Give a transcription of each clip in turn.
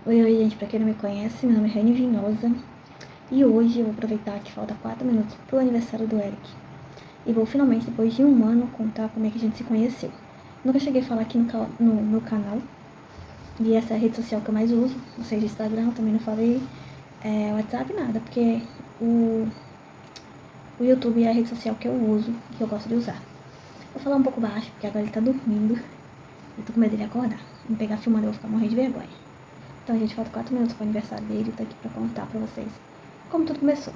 Oi, gente, pra quem não me conhece, meu nome é Rani Vinhosa e hoje eu vou aproveitar que falta 4 minutos pro aniversário do Eric e vou finalmente, depois de um ano, contar como é que a gente se conheceu. Nunca cheguei a falar aqui no meu canal e essa é a rede social que eu mais uso, ou seja, Instagram, também não falei, WhatsApp nada, porque o YouTube é a rede social que eu uso e que eu gosto de usar. Vou falar um pouco baixo, porque agora ele tá dormindo e tô com medo dele acordar. Me pegar filmando eu vou ficar morrendo de vergonha. Então, gente, falta 4 minutos para o aniversário dele. Tô aqui pra contar pra vocês como tudo começou.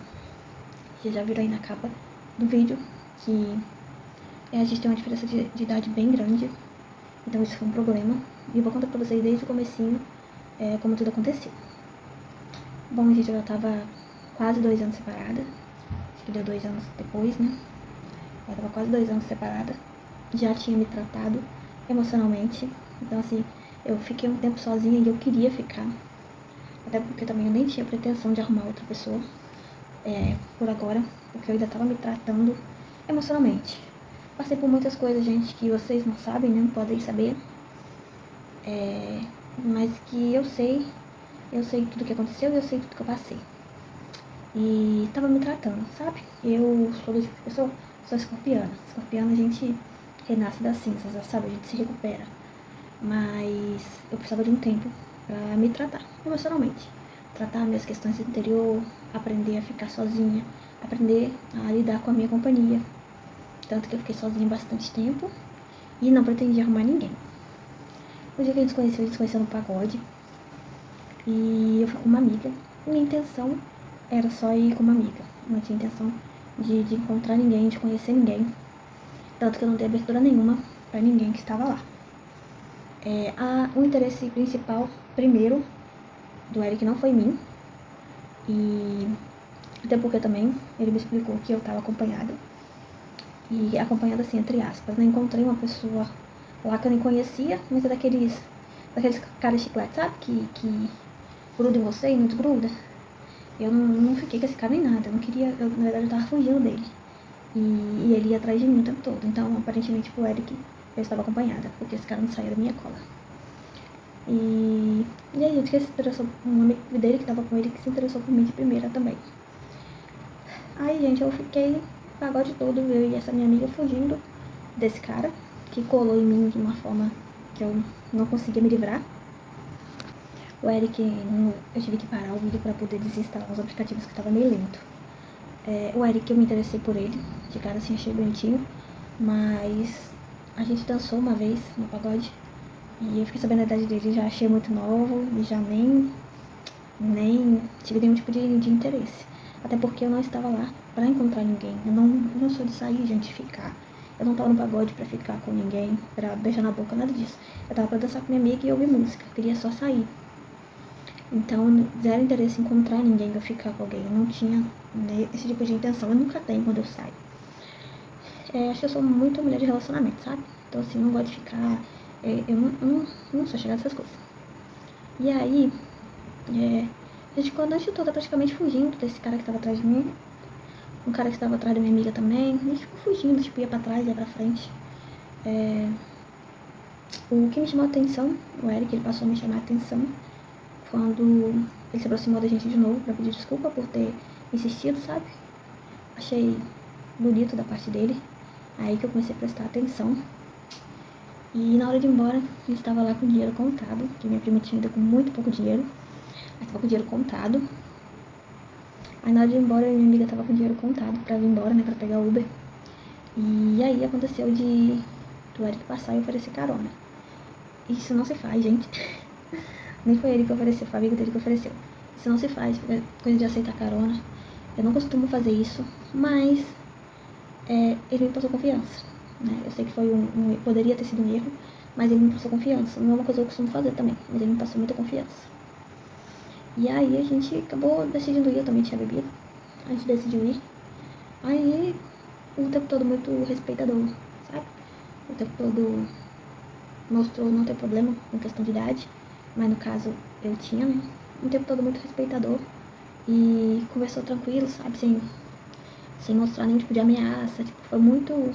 Vocês já viram aí na capa do vídeo que a gente tem uma diferença de idade bem grande. Então, isso foi um problema. E eu vou contar pra vocês desde o comecinho como tudo aconteceu. Bom, gente, eu já tava quase 2 anos separada. Acho que deu 2 anos depois, né? Eu tava quase 2 anos separada. Já tinha me tratado emocionalmente. Então, assim, eu fiquei um tempo sozinha e eu queria ficar. Até porque também eu nem tinha pretensão de arrumar outra pessoa por agora, porque eu ainda tava me tratando emocionalmente. Passei por muitas coisas, gente, que vocês não sabem, né? Não podem saber. Mas que eu sei tudo que aconteceu e eu sei tudo que eu passei. E tava me tratando, sabe? Eu sou do tipo de pessoa, sou escorpiana. Escorpiana a gente renasce das cinzas, sabe? A gente se recupera. Mas eu precisava de um tempo pra me tratar emocionalmente. Tratar minhas questões do interior, aprender a ficar sozinha, aprender a lidar com a minha companhia. Tanto que eu fiquei sozinha bastante tempo e não pretendia arrumar ninguém. No dia que a gente se conheceu no pagode. E eu fui com uma amiga. Minha intenção era só ir com uma amiga. Não tinha intenção de encontrar ninguém, de conhecer ninguém. Tanto que eu não dei abertura nenhuma pra ninguém que estava lá. O interesse principal, primeiro, do Eric não foi em mim. E até porque também ele me explicou que eu estava acompanhada. E acompanhada assim, entre aspas, né? Encontrei uma pessoa lá que eu nem conhecia, mas é daqueles caras de chiclete, sabe? Que gruda em você e não desgruda. Eu não fiquei com esse cara nem nada. Eu não queria, na verdade eu tava fugindo dele. E ele ia atrás de mim o tempo todo. Então, aparentemente, pro Eric, eu estava acompanhada, porque esse cara não saía da minha cola. E aí, eu se interessou, um amigo dele que tava com ele, que se interessou por mim de primeira também. Aí, gente, eu fiquei o pagode todo, eu e essa minha amiga fugindo desse cara, que colou em mim de uma forma que eu não conseguia me livrar. O Eric, eu tive que parar o vídeo pra poder desinstalar os aplicativos que tava meio lento. O Eric, eu me interessei por ele, de cara assim, achei bonitinho, mas a gente dançou uma vez no pagode. E eu fiquei sabendo a idade dele, já achei muito novo e já nem tive nenhum tipo de interesse. Até porque eu não estava lá pra encontrar ninguém. Eu não sou de sair, gente, ficar. Eu não tava no pagode pra ficar com ninguém, pra beijar na boca, nada disso. Eu tava pra dançar com minha amiga e ouvir música. Eu queria só sair. Então, zero interesse em encontrar ninguém pra ficar com alguém. Eu não tinha esse tipo de intenção. Eu nunca tenho quando eu saio. Acho que eu sou muito mulher de relacionamento, sabe? Então, assim, eu não gosto de ficar... eu não sou chegada nessas coisas. E aí, a gente ficou a noite toda praticamente fugindo desse cara que tava atrás de mim. Um cara que estava atrás da minha amiga também. A gente ficou fugindo, tipo, ia pra trás, ia pra frente. O que me chamou a atenção, o Eric, ele passou a me chamar a atenção quando ele se aproximou da gente de novo pra pedir desculpa por ter insistido, sabe? Achei bonito da parte dele. Aí que eu comecei a prestar atenção. E na hora de ir embora, a gente tava lá com o dinheiro contado, que minha prima tinha ido com muito pouco dinheiro. Ela tava com o dinheiro contado. Aí na hora de ir embora, minha amiga tava com o dinheiro contado pra vir embora, né, pra pegar o Uber. E aí aconteceu do Eric passar e oferecer carona. Isso não se faz, gente. Nem foi ele que ofereceu, foi a amiga dele que ofereceu. Isso não se faz, porque é coisa de aceitar carona. Eu não costumo fazer isso, mas ele me passou confiança, né? Eu sei que poderia ter sido um erro, mas ele me passou confiança. Não é uma coisa que eu costumo fazer também, mas ele me passou muita confiança. E aí a gente acabou decidindo ir, eu também tinha bebido. A gente decidiu ir. Aí o tempo todo muito respeitador, sabe? O tempo todo mostrou não ter problema com questão de idade, mas no caso eu tinha, né? O tempo todo muito respeitador e conversou tranquilo, sabe? Sem mostrar nenhum tipo de ameaça, tipo, foi muito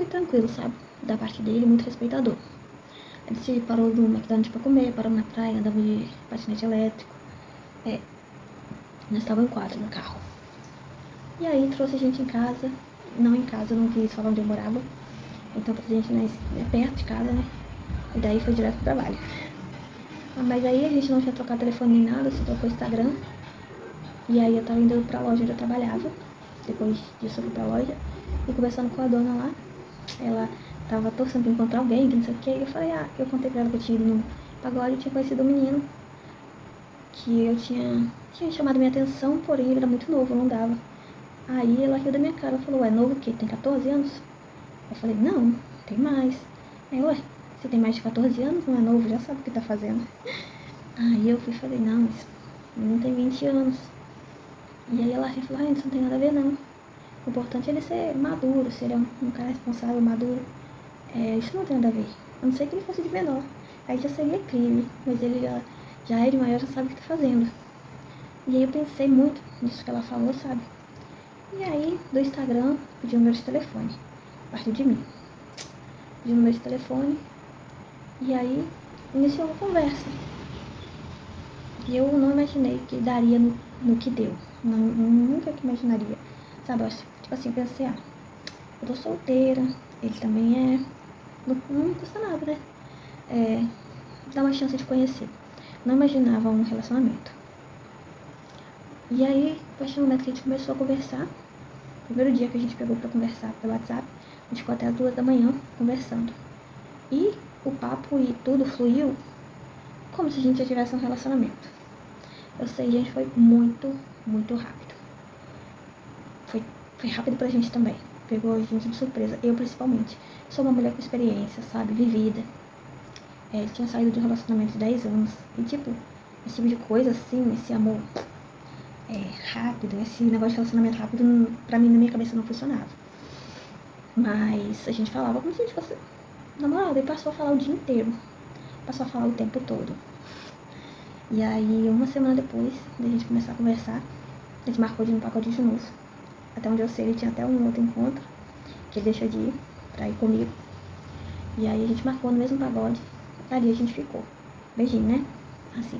tranquilo, sabe? Da parte dele, muito respeitador. A gente parou no McDonald's pra comer, parou na praia, andava de patinete elétrico. Nós estávamos em 4 no carro. E aí trouxe a gente em casa, não em casa, não quis falar onde eu morava. Então trouxe a gente perto de casa, né? E daí foi direto pro trabalho. Mas aí a gente não tinha trocado telefone nem nada, só trocou o Instagram. E aí eu tava indo pra loja onde eu trabalhava. Depois disso eu fui pra loja e conversando com a dona lá. Ela tava torcendo pra encontrar alguém, que não sei o que. E eu falei, eu contei pra ela que eu tinha ido no pagode e tinha conhecido um menino que eu tinha chamado minha atenção, porém ele era muito novo, não dava. Aí ela riu da minha cara, falou, novo o quê? Tem 14 anos? Eu falei, não, tem mais. Aí, você tem mais de 14 anos, não é novo, já sabe o que tá fazendo. Aí eu fui e falei, não, mas o menino tem 20 anos. E aí ela riu e falou, isso não tem nada a ver não. O importante é ele ser maduro, ser um cara responsável, maduro. Isso não tem nada a ver. A não ser que ele fosse de menor. Aí já seria crime, mas ele já é de maior, já sabe o que tá fazendo. E aí eu pensei muito nisso que ela falou, sabe? E aí, do Instagram, pedi o número de telefone. Partiu de mim. Pedi o número de telefone. E aí, iniciou uma conversa. E eu não imaginei que daria no que deu. Nunca que imaginaria. Sabe, tipo assim, eu pensei, eu tô solteira, ele também é. Não custa nada, né? Dá uma chance de conhecer. Não imaginava um relacionamento. E aí, a partir do momento que a gente começou a conversar, primeiro dia que a gente pegou pra conversar pelo WhatsApp, a gente ficou até as 2 da manhã conversando. E o papo e tudo fluiu como se a gente já tivesse um relacionamento. Eu sei, gente, foi muito, muito rápido. Foi rápido pra gente também. Pegou a gente de surpresa. Eu, principalmente. Sou uma mulher com experiência, sabe? Vivida. Tinha saído de um relacionamento de 10 anos. E, tipo, esse tipo de coisa, assim, esse amor rápido, esse negócio de relacionamento rápido, pra mim, na minha cabeça, não funcionava. Mas a gente falava como se a gente fosse namorada. E passou a falar o dia inteiro. Passou a falar o tempo todo. E aí, uma semana depois da gente começar a conversar, a gente marcou de ir no pagode de novo. Até onde eu sei, ele tinha até um outro encontro, que ele deixou de ir pra ir comigo. E aí a gente marcou no mesmo pagode. Ali a gente ficou. Beijinho, né? Assim.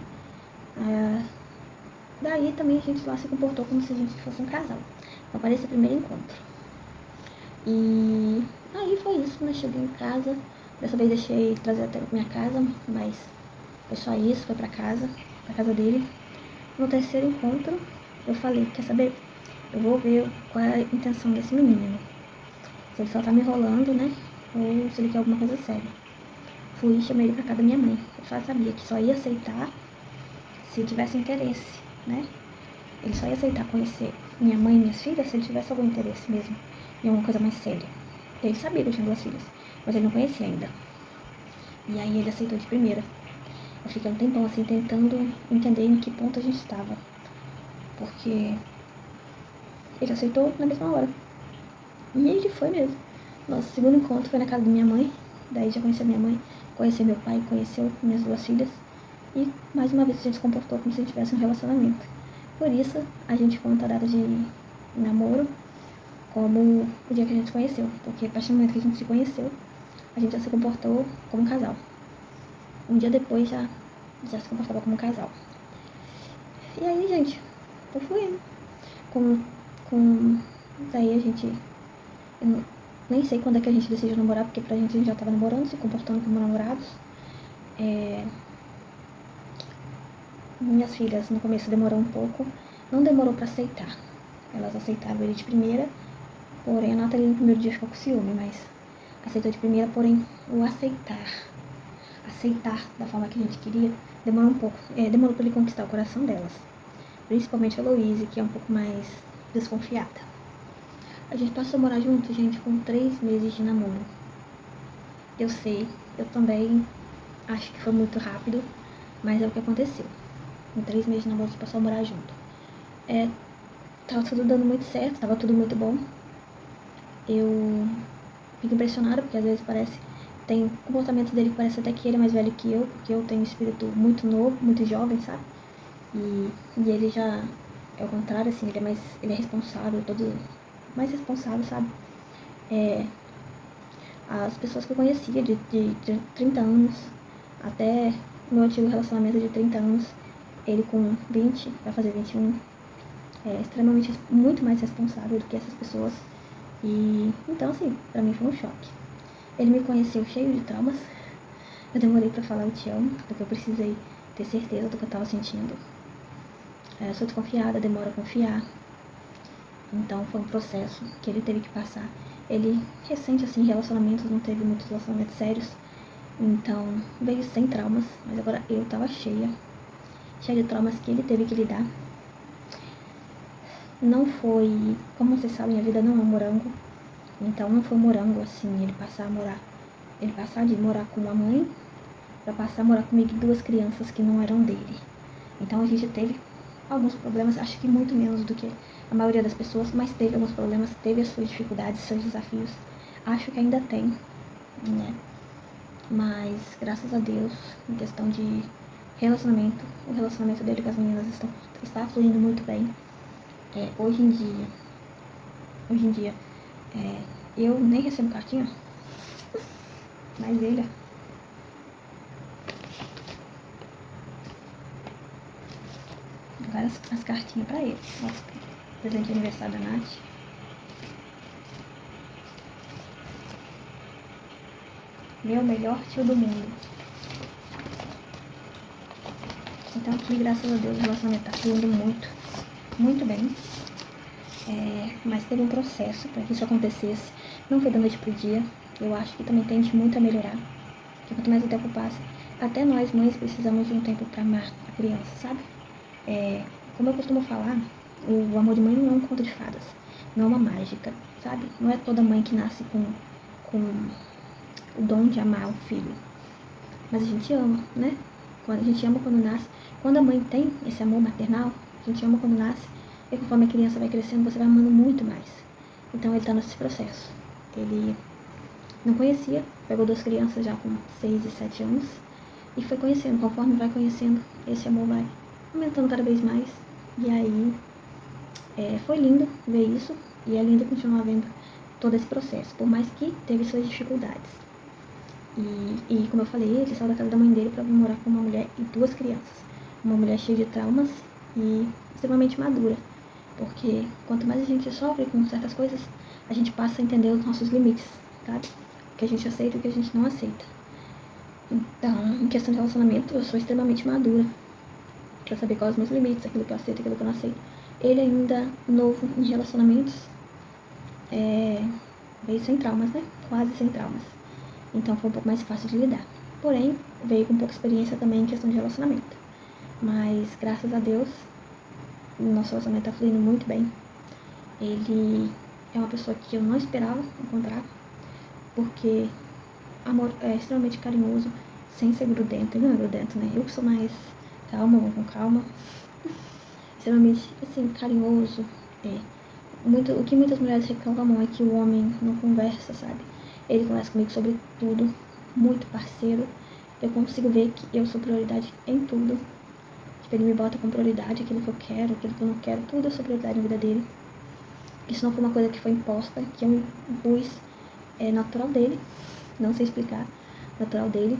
Daí também a gente lá se comportou como se a gente fosse um casal. Então parece o primeiro encontro. E aí foi isso, né? Cheguei em casa. Dessa vez deixei trazer até minha casa, mas foi só isso, foi pra casa dele. No terceiro encontro, eu falei, quer saber? Eu vou ver qual é a intenção desse menino. Se ele só tá me enrolando, né? Ou se ele quer alguma coisa séria. Fui e chamei ele pra casa da minha mãe. Eu só sabia que só ia aceitar se tivesse interesse, né? Ele só ia aceitar conhecer minha mãe e minhas filhas se ele tivesse algum interesse mesmo em alguma coisa mais séria. Ele sabia que eu tinha 2 filhas, mas ele não conhecia ainda. E aí ele aceitou de primeira. Eu fiquei um tempão assim tentando entender em que ponto a gente estava. Porque ele aceitou na mesma hora. E ele foi mesmo. Nosso segundo encontro foi na casa da minha mãe. Daí já conheceu minha mãe, conheceu meu pai, conheceu minhas 2 filhas. E mais uma vez a gente se comportou como se a gente tivesse um relacionamento. Por isso a gente conta a data de namoro como o dia que a gente se conheceu. Porque a partir do momento que a gente se conheceu, a gente já se comportou como um casal. Um dia depois já se comportava como um casal. E aí, gente, tô fluindo. Daí a gente... Eu nem sei quando é que a gente decidiu namorar, porque pra gente a gente já tava namorando, se comportando como namorados. Minhas filhas no começo demorou um pouco. Não demorou pra aceitar. Elas aceitaram ele de primeira. Porém, a Nathalie no primeiro dia ficou com ciúme, mas aceitou de primeira, porém o aceitar da forma que a gente queria, demorou um pouco. Demorou pra ele conquistar o coração delas. Principalmente a Louise, que é um pouco mais desconfiada. A gente passou a morar junto, gente, com 3 meses de namoro. Eu sei, eu também acho que foi muito rápido, mas é o que aconteceu. Em 3 meses de namoro, a gente passou a morar junto. Tava tudo dando muito certo, tava tudo muito bom. Eu fico impressionada, porque às vezes parece... Tem comportamentos dele que parece até que ele é mais velho que eu, porque eu tenho um espírito muito novo, muito jovem, sabe? E ele já é o contrário, assim, ele é responsável, mais responsável, sabe? As pessoas que eu conhecia de 30 anos, Até meu antigo relacionamento de 30 anos, ele com 20, vai fazer 21, é extremamente, muito mais responsável do que essas pessoas. E então, assim, pra mim foi um choque. Ele me conheceu cheio de traumas. Eu demorei pra falar eu te amo, porque eu precisei ter certeza do que eu tava sentindo. Eu sou desconfiada, demoro a confiar. Então foi um processo que ele teve que passar. Ele, recente assim, relacionamentos, não teve muitos relacionamentos sérios. Então veio sem traumas, mas agora eu tava cheia de traumas que ele teve que lidar. Não foi, como vocês sabem, a vida não é um morango. Então não foi um morango assim, ele passar de morar com uma mãe para passar a morar comigo e duas crianças que não eram dele. Então a gente teve alguns problemas, acho que muito menos do que a maioria das pessoas, mas teve alguns problemas, teve as suas dificuldades, seus desafios. Acho que ainda tem, né? Mas graças a Deus, em questão de relacionamento, o relacionamento dele com as meninas está fluindo muito bem. Hoje em dia, eu nem recebo cartinha, mas ele, agora as cartinhas pra ele. Nossa, presente de aniversário da Nath. Meu melhor tio do mundo. Então aqui, graças a Deus, o relacionamento tá fluindo muito, muito bem. Mas teve um processo para que isso acontecesse. Não foi da noite pro dia. Eu acho que também tende muito a melhorar. Porque quanto mais o tempo passa, até nós mães precisamos de um tempo para amar a criança, sabe? Como eu costumo falar, o amor de mãe não é um conto de fadas. Não é uma mágica, sabe? Não é toda mãe que nasce com o dom de amar o filho. Mas a gente ama, né? A gente ama quando nasce. Quando a mãe tem esse amor maternal, a gente ama quando nasce. E conforme a criança vai crescendo, você vai amando muito mais. Então ele está nesse processo. Ele não conhecia, pegou duas crianças já com 6 e 7 anos. E foi conhecendo, conforme vai conhecendo, esse amor vai aumentando cada vez mais. E aí foi lindo ver isso. E é lindo continuar vendo todo esse processo, por mais que teve suas dificuldades. E como eu falei, ele saiu da casa da mãe dele para vir morar com uma mulher e duas crianças. Uma mulher cheia de traumas e extremamente madura. Porque quanto mais a gente sofre com certas coisas, a gente passa a entender os nossos limites, sabe? O que a gente aceita e o que a gente não aceita. Então, em questão de relacionamento, eu sou extremamente madura pra saber quais são os meus limites, aquilo que eu aceito e aquilo que eu não aceito. Ele ainda novo em relacionamentos, veio sem traumas, né? Quase sem traumas. Então foi um pouco mais fácil de lidar. Porém, veio com pouca experiência também em questão de relacionamento. Mas, graças a Deus, o nosso relacionamento tá fluindo muito bem. Ele é uma pessoa que eu não esperava encontrar, porque amor é extremamente carinhoso, sem ser grudento. Ele não é grudento, né? Eu que sou mais calma, vou com calma. Extremamente, assim, carinhoso. O que muitas mulheres reclamam é que o homem não conversa, sabe? Ele conversa comigo sobre tudo, muito parceiro. Eu consigo ver que eu sou prioridade em tudo. Tipo, ele me bota com prioridade, aquilo que eu quero, aquilo que eu não quero, tudo eu sou prioridade na vida dele. Isso não foi uma coisa que foi imposta, que eu impus, é natural dele, não sei explicar, natural dele.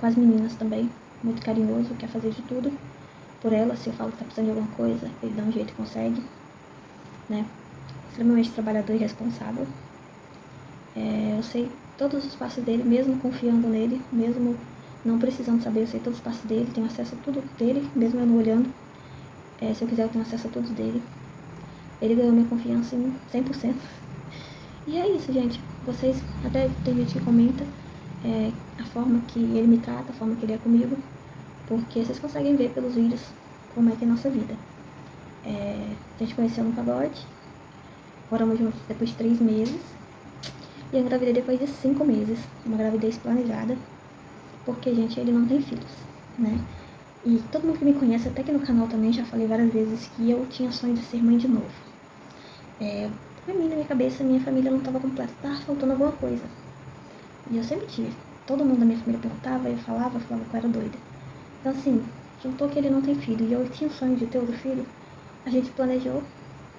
Com as meninas também, muito carinhoso, quer fazer de tudo por elas. Se eu falo que tá precisando de alguma coisa, ele dá um jeito e consegue, né? Extremamente trabalhador e responsável. Eu sei todos os passos dele, mesmo confiando nele, mesmo não precisando saber, eu sei todos os passos dele, tenho acesso a tudo dele, mesmo eu não olhando. Se eu quiser, eu tenho acesso a tudo dele. Ele ganhou minha confiança em 100%. E é isso, gente. Vocês, até tem gente que comenta a forma que ele me trata, a forma que ele é comigo, porque vocês conseguem ver pelos vídeos como é que é a nossa vida. A gente conheceu no pagode, moramos juntos depois de 3 meses, e eu engravidei depois de 5 meses, uma gravidez planejada, porque, gente, ele não tem filhos, né? E todo mundo que me conhece, até aqui no canal também, já falei várias vezes que eu tinha sonho de ser mãe de novo. Pra mim, na minha cabeça, minha família não estava completa, tava faltando alguma coisa. E eu sempre tive. Todo mundo da minha família perguntava, eu falava que eu era doida. Então, assim, juntou que ele não tem filho e eu tinha o sonho de ter outro filho, a gente planejou,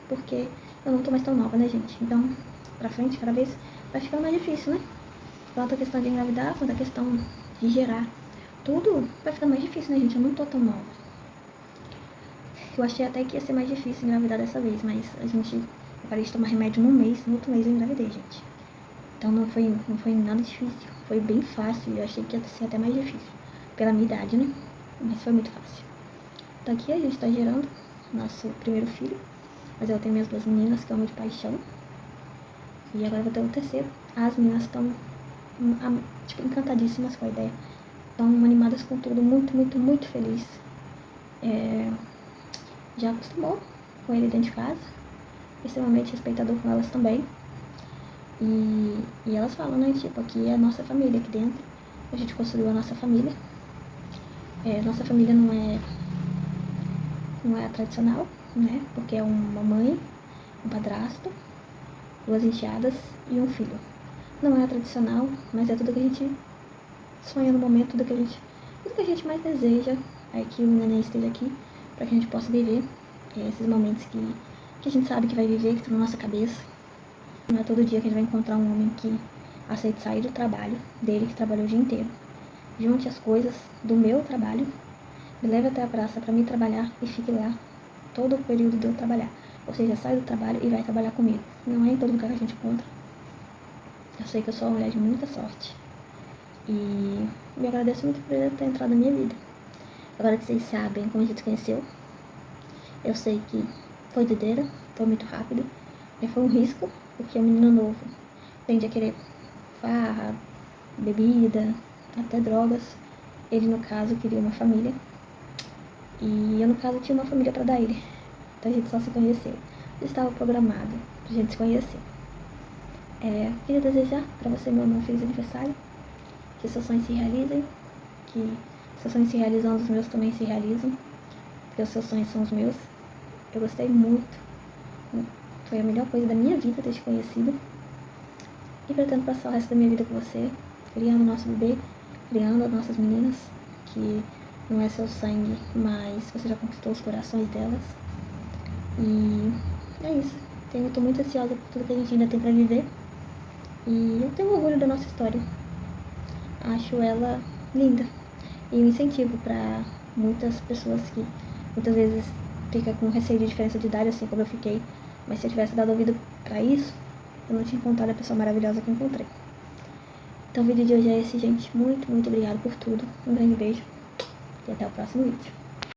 porque eu não tô mais tão nova, né, gente? Então, pra frente, cada vez vai ficando mais difícil, né? Tanto a questão de engravidar, quanto a questão de gerar. Tudo vai ficar mais difícil, né, gente? Eu não tô tão nova. Eu achei até que ia ser mais difícil engravidar dessa vez, mas eu parei de tomar remédio num mês, no outro mês eu engravidei, gente. Então não foi nada difícil, foi bem fácil. Eu achei que ia ser até mais difícil, pela minha idade, né? Mas foi muito fácil. Então aqui a gente tá gerando nosso primeiro filho, mas eu tenho minhas duas meninas que eu amo de paixão. E agora eu vou ter um terceiro. As meninas estão, tipo, encantadíssimas com a ideia. Estão animadas com tudo, muito, muito, muito feliz. Já acostumou com ele dentro de casa, extremamente respeitador com elas também. E elas falam, né, tipo, aqui é a nossa família, aqui dentro a gente construiu a nossa família. Nossa família não é a tradicional, né, porque é uma mãe, um padrasto, duas enteadas e um filho. Não é a tradicional, mas é tudo que a gente sonha no momento, tudo que a gente mais deseja é que o neném esteja aqui, para que a gente possa viver esses momentos que a gente sabe que vai viver, que estão na nossa cabeça. Não é todo dia que a gente vai encontrar um homem que aceite sair do trabalho dele, que trabalhou o dia inteiro, junte as coisas do meu trabalho, me leve até a praça para mim trabalhar e fique lá todo o período de eu trabalhar. Ou seja, sai do trabalho e vai trabalhar comigo. Não é em todo lugar que a gente encontra. Eu sei que eu sou uma mulher de muita sorte. E me agradeço muito por ele ter entrado na minha vida. Agora que vocês sabem como a gente se conheceu, eu sei que foi doideira, foi muito rápido, e foi um risco, porque o menino novo tende a querer farra, bebida, até drogas. Ele, no caso, queria uma família. E eu, no caso, tinha uma família para dar ele. Então a gente só se conheceu. Estava programado pra gente se conhecer. Queria desejar para você, meu irmão, um feliz aniversário. Que seus sonhos se realizem. Que seus sonhos se realizando, os meus também se realizam. Porque os seus sonhos são os meus. Eu gostei muito. Foi a melhor coisa da minha vida ter te conhecido. E pretendo passar o resto da minha vida com você, criando o nosso bebê, criando as nossas meninas, que não é seu sangue, mas você já conquistou os corações delas. E é isso. Tô muito ansiosa por tudo que a gente ainda tem pra viver. E eu tenho orgulho da nossa história. Acho ela linda. E um incentivo pra muitas pessoas que muitas vezes ficam com receio de diferença de idade, assim como eu fiquei. Mas se eu tivesse dado ouvido pra isso, eu não tinha encontrado a pessoa maravilhosa que eu encontrei. Então o vídeo de hoje é esse, gente. Muito, muito obrigada por tudo. Um grande beijo e até o próximo vídeo.